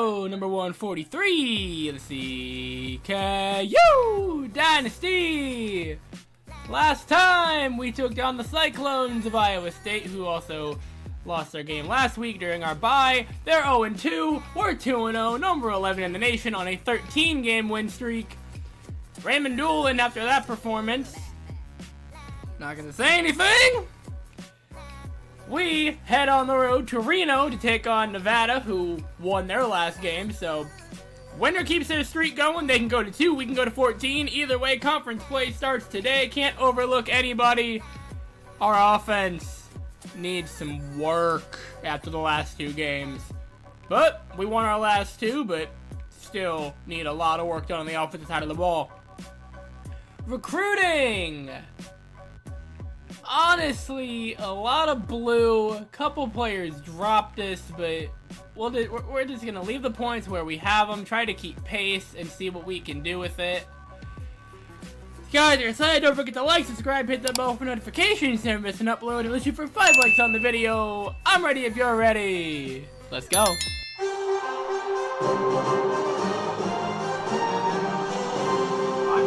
episode number 143 of the CKU Dynasty. Last time we took down the Cyclones of Iowa State, who also lost their game last week during our bye. They're 0-2, we're 2-0, number 11 in the nation on a 13-game win streak. Raymond Doolin after that performance. Not gonna say anything. We head on the road to Reno to take on Nevada, who won their last game. So, winner keeps their streak going. They can go to 2, we can go to 14. Either way, conference play starts today. Can't overlook anybody. Our offense needs some work after the last 2 games. But, we won our last 2, but still need a lot of work done on the offensive side of the ball. Recruiting! Honestly, a lot of blue. A couple players dropped us, but we're just going to leave the points where we have them, try to keep pace, and see what we can do with it. If you guys are excited, don't forget to like, subscribe, hit that bell for notifications so you never miss an upload, and let's shoot for 5 likes on the video. I'm ready if you're ready. Let's go. I'm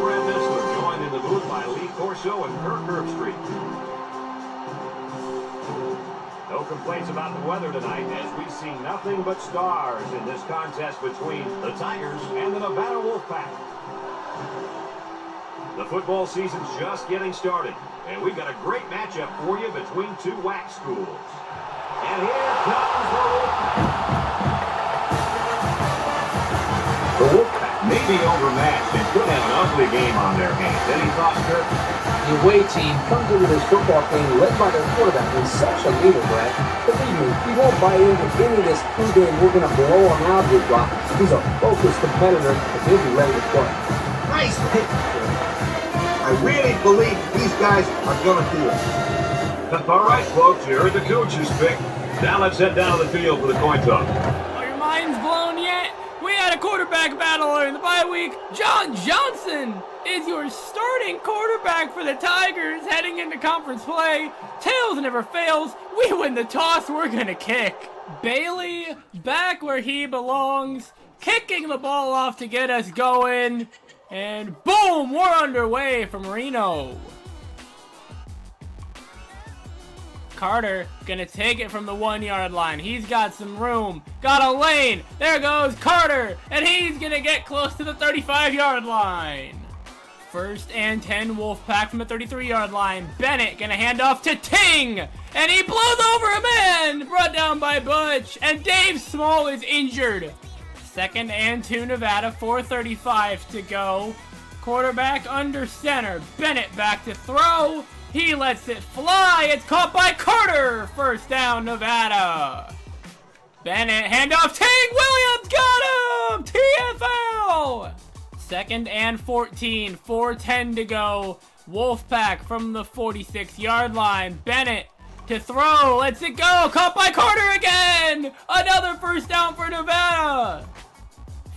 Brad Nessler, joined in the booth by Lee Corso and Kirk Herbstreit. No complaints about the weather tonight as we see nothing but stars in this contest between the Tigers and the Nevada Wolfpack. The football season's just getting started, and we've got a great matchup for you between 2 WAC schools. And here comes the Wolfpack. The Wolfpack may be overmatched and could have an ugly game on their hands. Any thoughts, Kirk? The away team comes into this football game led by their quarterback in such a leader, Brad. Believe me, we won't buy into any of this pregame we're going to blow him out with block. He's a focused competitor, and he'll be ready to play. Nice pick. I really believe these guys are going to do it. All right, folks, you heard the coach's pick. Now let's head down to the field for the coin toss. Are your minds blown yet? We had a quarterback battle in the bye week. John Johnson is your starting quarterback for the Tigers heading into conference play. Tails never fails. We win the toss, we're gonna kick. Bailey back where he belongs, kicking the ball off to get us going. And boom, we're underway from Reno. Carter gonna take it from the 1-yard line. He's got some room, got a lane. There goes Carter, and he's gonna get close to the 35-yard line. 1st and 10 Wolfpack from the 33-yard line. Bennett gonna hand off to Ting, and he blows over a man, brought down by Butch, and Dave Small is injured. 2nd and 2 Nevada, 4:35 to go. Quarterback under center. Bennett back to throw. He lets it fly. It's caught by Carter. 1st down, Nevada. Bennett, handoff. Ting Williams got him. TFL. 2nd and 14. 4:10 to go. Wolfpack from the 46-yard line. Bennett to throw. Lets it go. Caught by Carter again. Another 1st down for Nevada.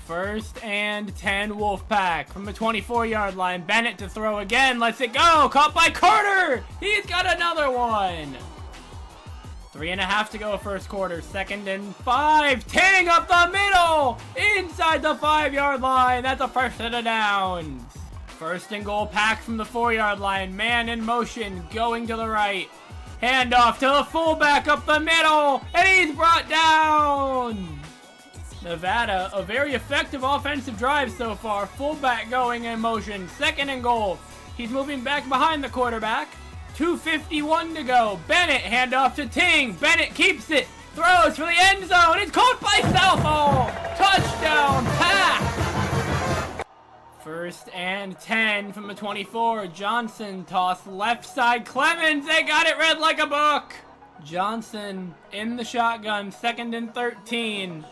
1st and 10 Wolfpack from the 24-yard line. Bennett to throw again. Lets it go. Caught by Carter. He's got another one. 3.5 to go 1st quarter. 2nd and 5. Ting up the middle. Inside the 5-yard line. That's a 1st set of downs. 1st and goal Pack from the 4-yard line. Man in motion. Going to the right. Handoff to the fullback up the middle. And he's brought down. Nevada, a very effective offensive drive so far. Fullback going in motion. 2nd and goal. He's moving back behind the quarterback. 2:51 to go. Bennett, handoff to Ting. Bennett keeps it. Throws for the end zone. It's caught by Southall. Touchdown pass. 1st and 10 from the 24. Johnson toss left side. Clemens, they got it read like a book. Johnson in the shotgun. 2nd and 13.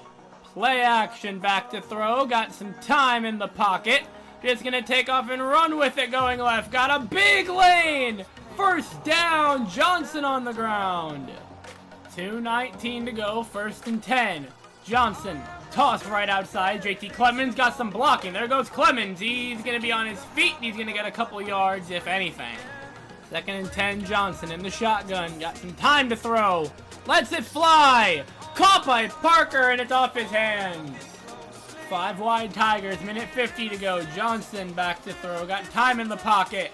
Play action, back to throw. Got some time in the pocket. Just gonna take off and run with it going left. Got a big lane. 1st down. Johnson on the ground. 2:19 to go. 1st and 10. Johnson. Toss right outside. JT Clemens got some blocking. There goes Clemens. He's gonna be on his feet. He's gonna get a couple yards, if anything. 2nd and 10. Johnson in the shotgun. Got some time to throw. Lets it fly. Caught by Parker, and it's off his hands. 5 wide Tigers, minute 50 to go. Johnson back to throw, got time in the pocket.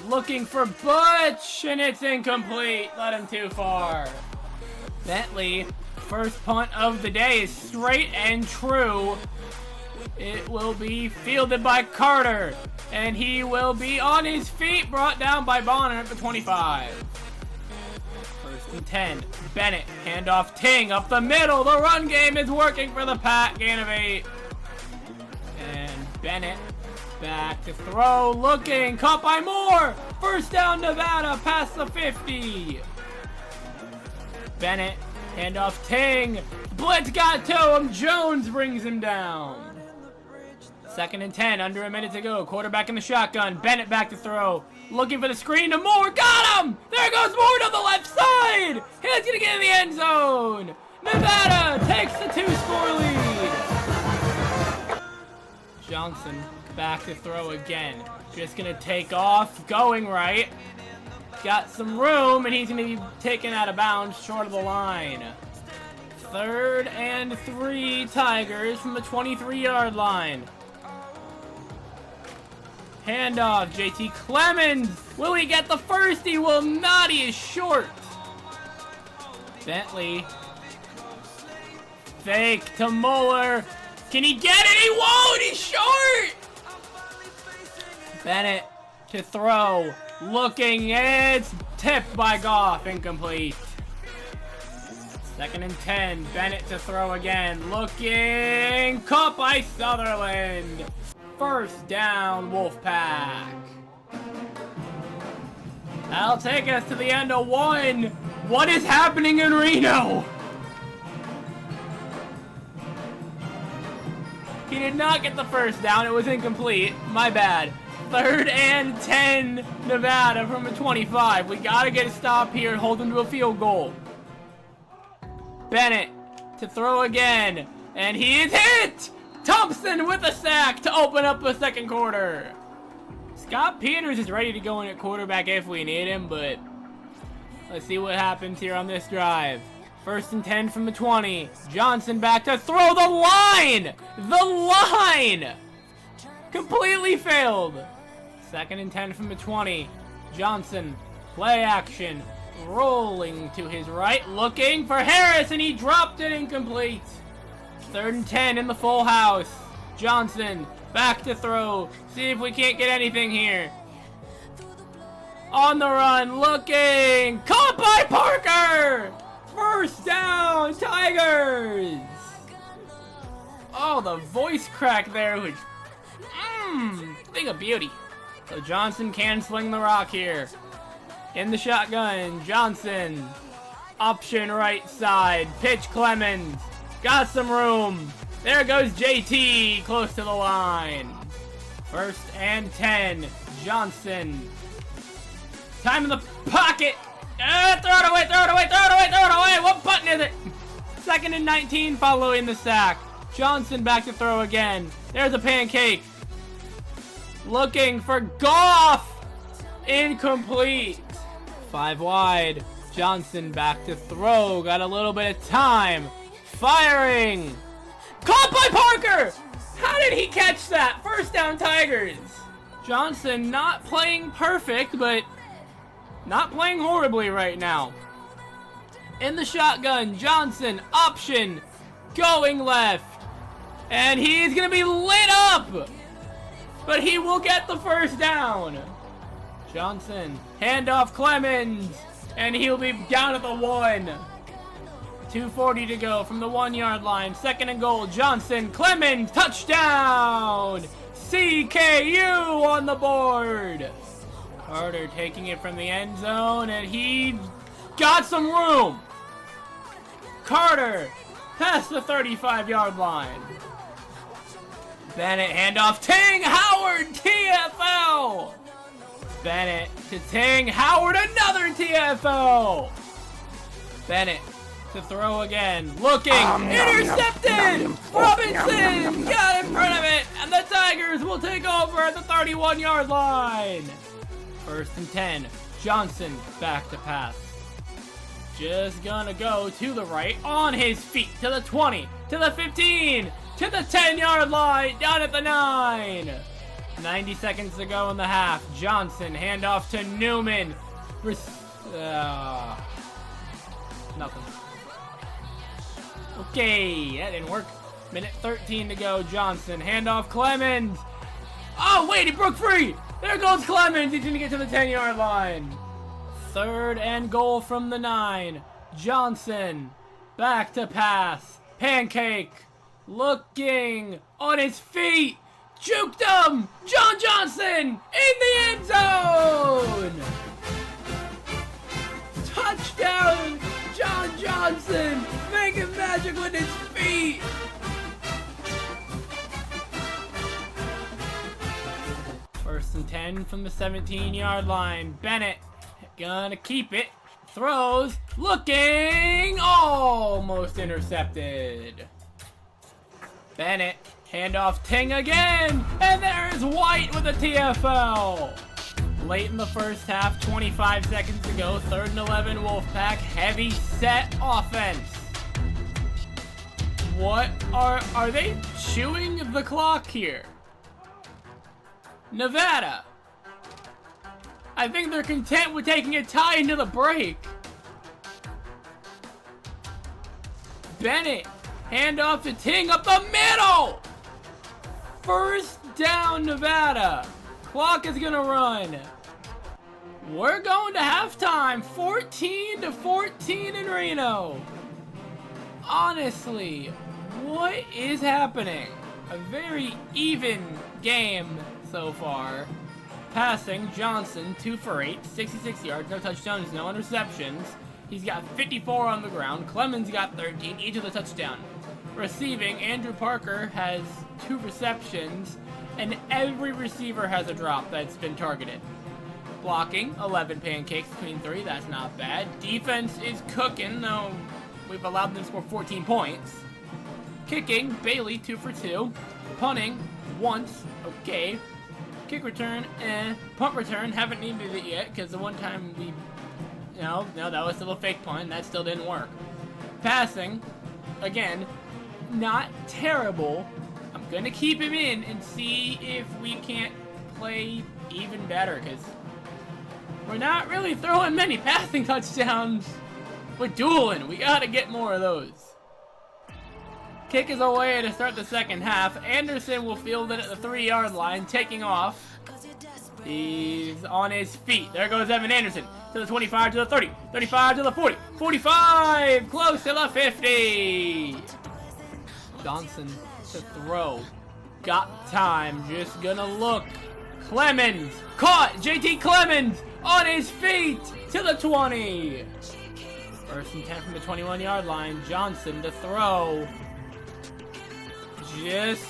Looking for Butch, and it's incomplete. Let him too far. Bentley, first punt of the day is straight and true. It will be fielded by Carter, and he will be on his feet, brought down by Bonner at the 25. First and 10. Bennett, handoff Ting up the middle. The run game is working for the Pat. Gain of 8. And Bennett back to throw, looking, caught by Moore. First down Nevada, past the 50. Bennett, handoff Ting. Blitz got to him. Jones brings him down. Second and 10, under a minute to go. Quarterback in the shotgun. Bennett back to throw. Looking for the screen to Moore. Got him! There goes Moore to the left side! He's gonna get in the end zone! Nevada takes the 2-score lead! Johnson back to throw again. Just gonna take off, going right. Got some room, and he's gonna be taken out of bounds short of the line. 3rd and 3 Tigers from the 23-yard line. Handoff, JT Clemens. Will he get the first? He will not. He is short. Bentley. Fake to Mueller. Can he get it? He won't. He's short. Bennett to throw. Looking. It's tipped by Goff. Incomplete. 2nd and 10. Bennett to throw again. Looking. Caught by Sutherland. First down, Wolfpack. That'll take us to the end of 1. What is happening in Reno? He did not get the first down. It was incomplete. My bad. 3rd and 10, Nevada from the 25. We gotta get a stop here and hold them to a field goal. Bennett to throw again. And he is hit! Thompson with a sack to open up the second quarter. Scott Peters is ready to go in at quarterback if we need him, but let's see what happens here on this drive. 1st and 10 from the 20. Johnson back to throw. The line! The line! Completely failed. 2nd and 10 from the 20. Johnson, play action. Rolling to his right, looking for Harris, and he dropped it incomplete. 3rd and 10 in the full house. Johnson back to throw. See if we can't get anything here. On the run, looking. Caught by Parker! First down, Tigers! Oh, the voice crack there was... thing of beauty. So Johnson can sling the rock here. In the shotgun, Johnson. Option right side. Pitch Clemens. Got some room. There goes JT, close to the line. 1st and 10. Johnson. Time in the pocket. Throw it away, throw it away, throw it away, throw it away. What button is it? 2nd and 19 following the sack. Johnson back to throw again. There's a pancake. Looking for Goff. Incomplete. 5 wide. Johnson back to throw. Got a little bit of time. Firing! Caught by Parker! How did he catch that? First down, Tigers. Johnson not playing perfect, but not playing horribly right now. In the shotgun, Johnson, option, going left. And he's going to be lit up! But he will get the first down. Johnson, handoff Clemens, and he'll be down at the 1. 2:40 to go from the 1-yard line. 2nd and goal. Johnson, Clemens, touchdown! CKU on the board. Carter taking it from the end zone, and he got some room. Carter past the 35-yard line. Bennett, handoff, Ting, Howard, TFL! Bennett to Ting, Howard, another TFL! Bennett to throw again, looking, intercepted! Robinson got in front of it, and the Tigers will take over at the 31-yard line. 1st and 10, Johnson back to pass. Just gonna go to the right, on his feet, to the 20, to the 15, to the 10-yard line, down at the 9. 90 seconds to go in the half. Johnson, handoff to Newman. Nothing. Okay, that didn't work. Minute 13 to go. Johnson, handoff Clemens. Oh, wait, he broke free. There goes Clemens. He's going to get to the 10-yard line. 3rd and goal from the 9. Johnson, back to pass. Pancake, looking on his feet. Juked him. John Johnson in the end zone. Touchdown, John Johnson, making magic with his feet. First and 10 from the 17-yard line. Bennett gonna keep it. Throws, looking, almost intercepted. Bennett, handoff Ting again, and there's White with a TFL. Late in the first half, 25 seconds to go, 3rd and 11 Wolfpack, heavy set offense. What are they chewing the clock here? Nevada. I think they're content with taking a tie into the break. Bennett, handoff to Ting up the middle. First down, Nevada. Clock is gonna run. We're going to halftime, 14-14 in Reno. Honestly, what is happening? A very even game so far. Passing, Johnson, 2 for 8, 66 yards, no touchdowns, no interceptions. He's got 54 on the ground. Clemens got 13, each of the touchdown. Receiving, Andrew Parker has 2 receptions, and every receiver has a drop that's been targeted. Blocking, 11 pancakes between 3, that's not bad. Defense is cooking, though we've allowed them to score 14 points. Kicking, Bailey, 2 for 2. Punting, once, okay. Kick return, punt return, haven't needed it yet, because the one time we, no, that was still a fake punt, and that still didn't work. Passing, again, not terrible. I'm going to keep him in and see if we can't play even better, because we're not really throwing many passing touchdowns. We're dueling. We got to get more of those. Kick is away to start the second half. Anderson will field it at the 3-yard line, taking off. He's on his feet. There goes Evan Anderson. To the 25, to the 30, 35 to the 40, 45, close to the 50. Johnson to throw. Got time, just gonna look. Clemens, caught, JT Clemens on his feet to the 20. First and 10 from the 21-yard line. Johnson to throw. Just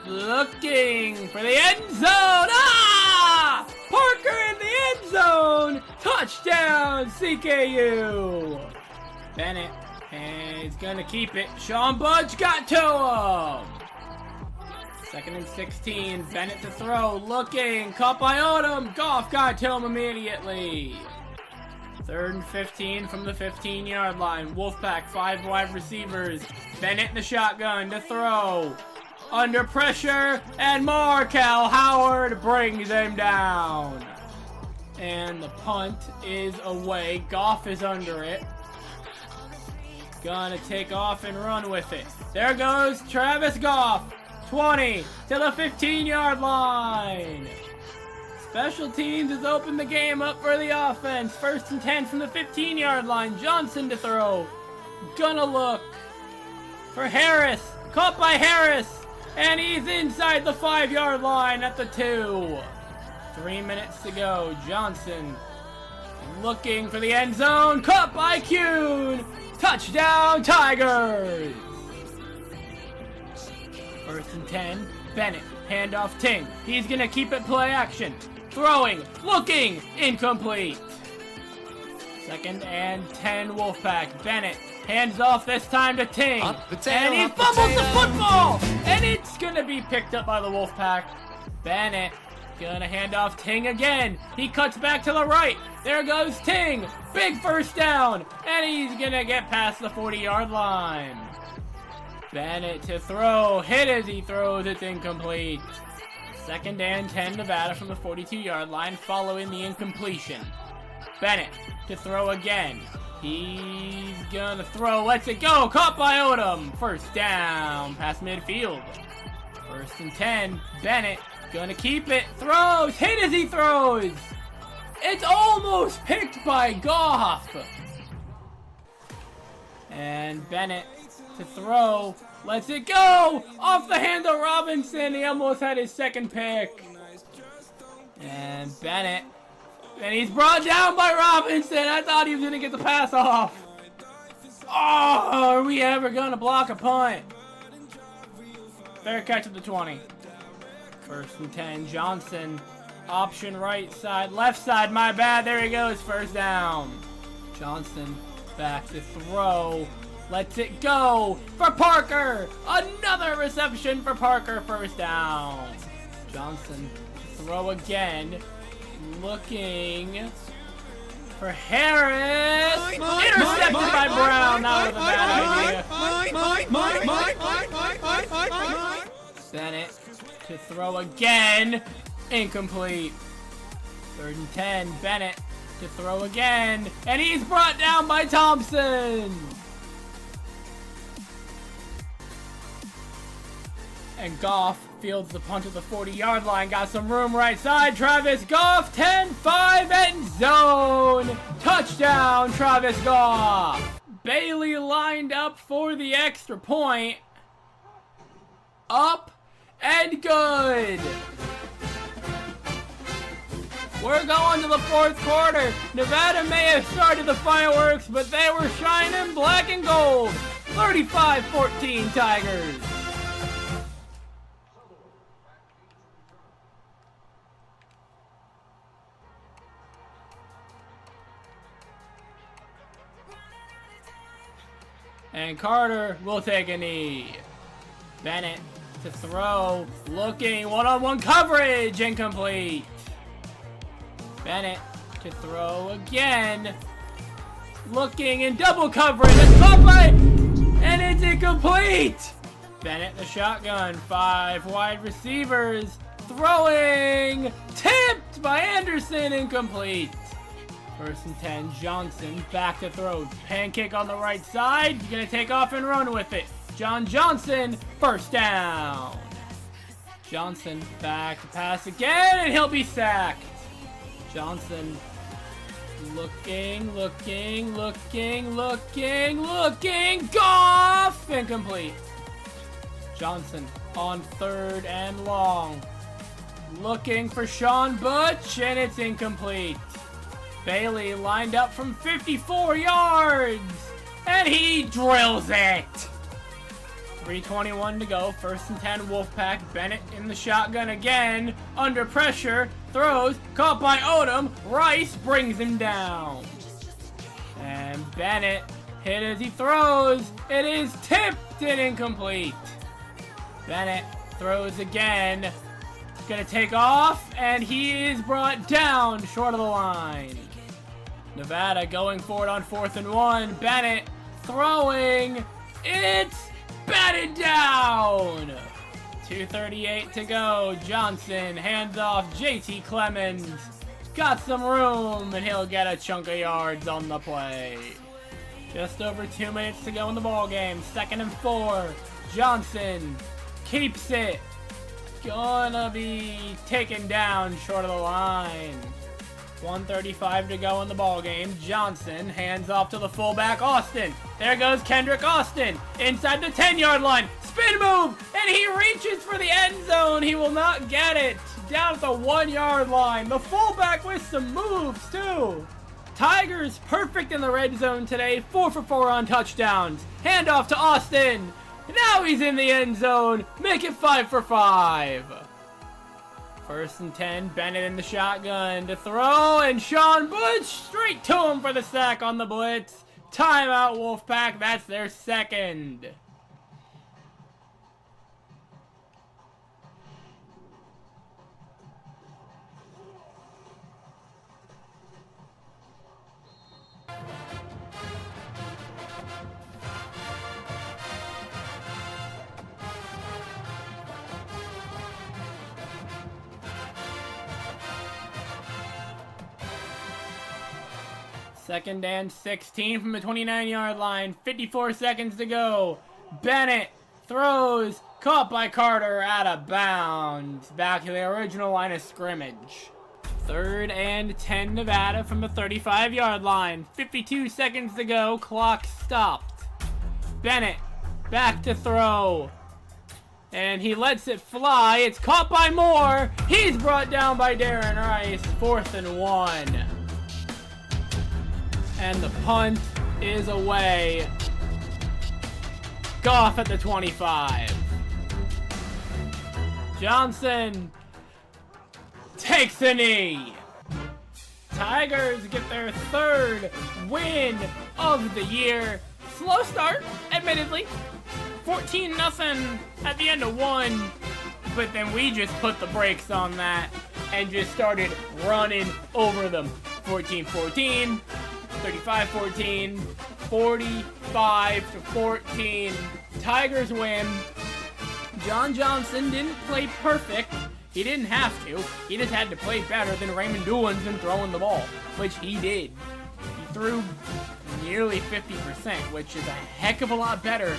looking for the end zone. Ah! Parker in the end zone. Touchdown, CKU. Bennett, and he's gonna keep it. Sean Budge got to him. 2nd and 16. Bennett to throw. Looking. Caught by Odom. Goff got to him immediately. 3rd and 15 from the 15-yard line. Wolfpack, 5 wide receivers. Bennett in the shotgun to throw. Under pressure, and Markel Howard brings him down. And the punt is away. Goff is under it. Gonna take off and run with it. There goes Travis Goff. 20 to the 15-yard line. Special teams has opened the game up for the offense. 1st and 10 from the 15-yard line. Johnson to throw. Gonna look for Harris. Caught by Harris. And he's inside the 5-yard line at the 2. 3 minutes to go. Johnson looking for the end zone. Caught by Kuhn. Touchdown, Tigers. 1st and 10. Bennett. Handoff Ting. He's going to keep it play action. Throwing. Looking. Incomplete. 2nd and 10 Wolfpack. Bennett. Hands off this time to Ting. And he fumbles the football. And it's going to be picked up by the Wolfpack. Bennett. Gonna hand off Ting again. He cuts back to the right. There goes Ting. Big first down. And he's gonna get past the 40-yard line. Bennett to throw. Hit as he throws. It's incomplete. 2nd and 10, Nevada from the 42-yard line following the incompletion. Bennett to throw again. He's gonna throw. Lets it go. Caught by Odom. 1st down. Past midfield. 1st and 10. Bennett gonna keep it. Throws. Hit as he throws. It's almost picked by Goff. And Bennett to throw. Lets it go. Off the hand of Robinson. He almost had his 2nd pick. And Bennett. And he's brought down by Robinson. I thought he was going to get the pass off. Oh, are we ever going to block a punt? Fair catch at the 20. 1st and 10. Johnson. Option right side. Left side. My bad. There he goes. 1st down. Johnson back to throw. Lets it go for Parker. Another reception for Parker. 1st down. Johnson to throw again. Looking for Harris. Intercepted by Brown. That was a bad idea. Bennett to throw again. Incomplete. 3rd and 10. Bennett to throw again. And he's brought down by Thompson. And Goff fields the punt at the 40-yard line. Got some room right side. Travis Goff, 10-5 end zone. Touchdown, Travis Goff. Bailey lined up for the extra point. Up and good. We're going to the 4th quarter. Nevada may have started the fireworks, but they were shining black and gold. 35-14 Tigers. And Carter will take a knee. Bennett to throw. Looking. One-on-one coverage. Incomplete. Bennett to throw again. Looking in double coverage. It's caught by. And it's incomplete. Bennett the shotgun. 5 wide receivers. Throwing. Tipped by Anderson. Incomplete. 1st and 10, Johnson back to throw. Pancake on the right side. He's going to take off and run with it. John Johnson, 1st down. Johnson back to pass again, and he'll be sacked. Johnson looking. Goff! Incomplete. Johnson on 3rd and long. Looking for Sean Butch, and it's incomplete. Bailey lined up from 54 yards, and he drills it. 3:21 to go, 1st and 10, Wolfpack. Bennett in the shotgun again, under pressure, throws, caught by Odom. Rice brings him down. And Bennett hit as he throws. It is tipped and incomplete. Bennett throws again. Gonna take off, and he is brought down short of the line. Nevada going for it on 4th and 1. Bennett throwing. It's batted down. 2:38 to go. Johnson hands off. JT Clemens got some room, and he'll get a chunk of yards on the play. Just over 2 minutes to go in the ball game. 2nd and 4. Johnson keeps it. Gonna be taken down short of the line. 1:35 to go in the ball game. Johnson hands off to the fullback, Austin. There goes Kendrick Austin inside the 10-yard line. Spin move, and he reaches for the end zone. He will not get it. Down at the 1-yard line. The fullback with some moves, too. Tigers perfect in the red zone today. 4 for 4 on touchdowns. Hand off to Austin. Now he's in the end zone. Make it 5 for 5. 1st and 10, Bennett in the shotgun to throw, and Sean Butch straight to him for the sack on the blitz. Timeout, Wolfpack. That's their 2nd. 2nd and 16 from the 29-yard line. 54 seconds to go. Bennett throws. Caught by Carter, out of bounds. Back to the original line of scrimmage. 3rd and 10 Nevada from the 35-yard line. 52 seconds to go. Clock stopped. Bennett back to throw. And he lets it fly. It's caught by Moore. He's brought down by Darren Rice. 4th and 1. And the punt is away. Goff at the 25. Johnson takes a knee. Tigers get their 3rd win of the year. Slow start, admittedly. 14-0 at the end of 1. But then we just put the brakes on that and just started running over them. 14-14, 35-14, 45-14. Tigers win. John Johnson didn't play perfect. He didn't have to. He just had to play better than Raymond Doolin been throwing the ball, which he did. He threw nearly 50%, which is a heck of a lot better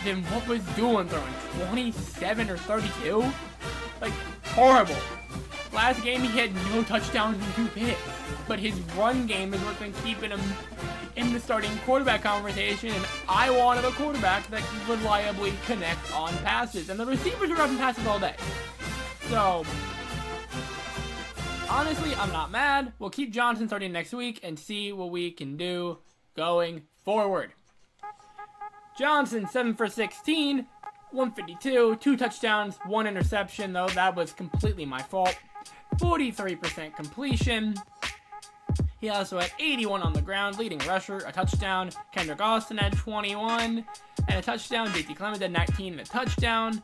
than what was Doolin throwing. 27 or 32? Like, horrible. Last game he had no touchdowns and 2 picks, but his run game is what's been keeping him in the starting quarterback conversation, and I wanted a quarterback that can reliably connect on passes, and the receivers are roughing passes all day. So, honestly, I'm not mad. We'll keep Johnson starting next week and see what we can do going forward. Johnson, 7 for 16, 152, 2 touchdowns, 1 interception, though that was completely my fault. 43% completion. He also had 81 on the ground, leading rusher, a touchdown. Kendrick Austin had 21 and a touchdown. JT Clemens had 19 and a touchdown.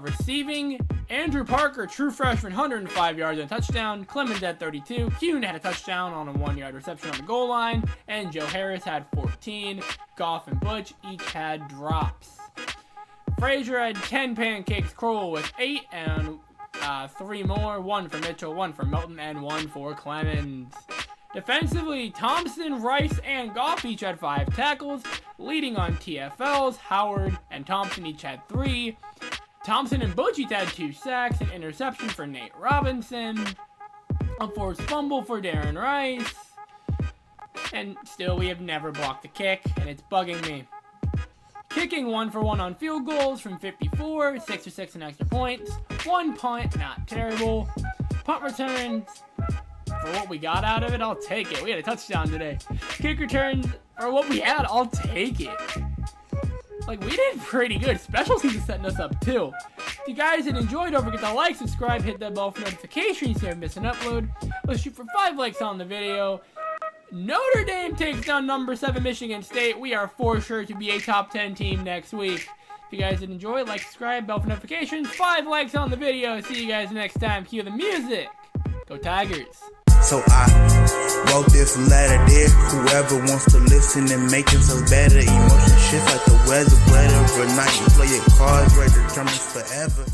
Receiving, Andrew Parker, true freshman, 105 yards and a touchdown. Clemens had 32. Kuhn had a touchdown on a 1-yard reception on the goal line. And Joe Harris had 14. Goff and Butch each had drops. Frazier had 10 pancakes. Kroll with 8 and 3 more. 1 for Mitchell, 1 for Melton, and 1 for Clemens. Defensively, Thompson, Rice, and Goff each had 5 tackles. Leading on TFLs, Howard and Thompson each had 3. Thompson and Butch each had 2 sacks, an interception for Nate Robinson, a forced fumble for Darren Rice, and still we have never blocked a kick, and it's bugging me. Kicking 1 for 1 on field goals from 54, 6 for 6 in extra points, 1 punt, not terrible. Punt returns, for what we got out of it, I'll take it. We had a touchdown today. Kick returns, for what we had, I'll take it. Like, we did pretty good. Special teams is setting us up, too. If you guys had enjoyed, don't forget to like, subscribe, hit that bell for notifications so you don't miss an upload. Let's shoot for 5 likes on the video. Notre Dame takes down number 7 Michigan State. We are for sure to be a top 10 team next week. If you guys did enjoy, like, subscribe, bell for notifications. 5 likes on the video. See you guys next time. Cue the music. Go Tigers. So I wrote this letter, dear whoever wants to listen and make it so better. Emotion shifts like the weather, whatever night. You play your cards right, determines forever.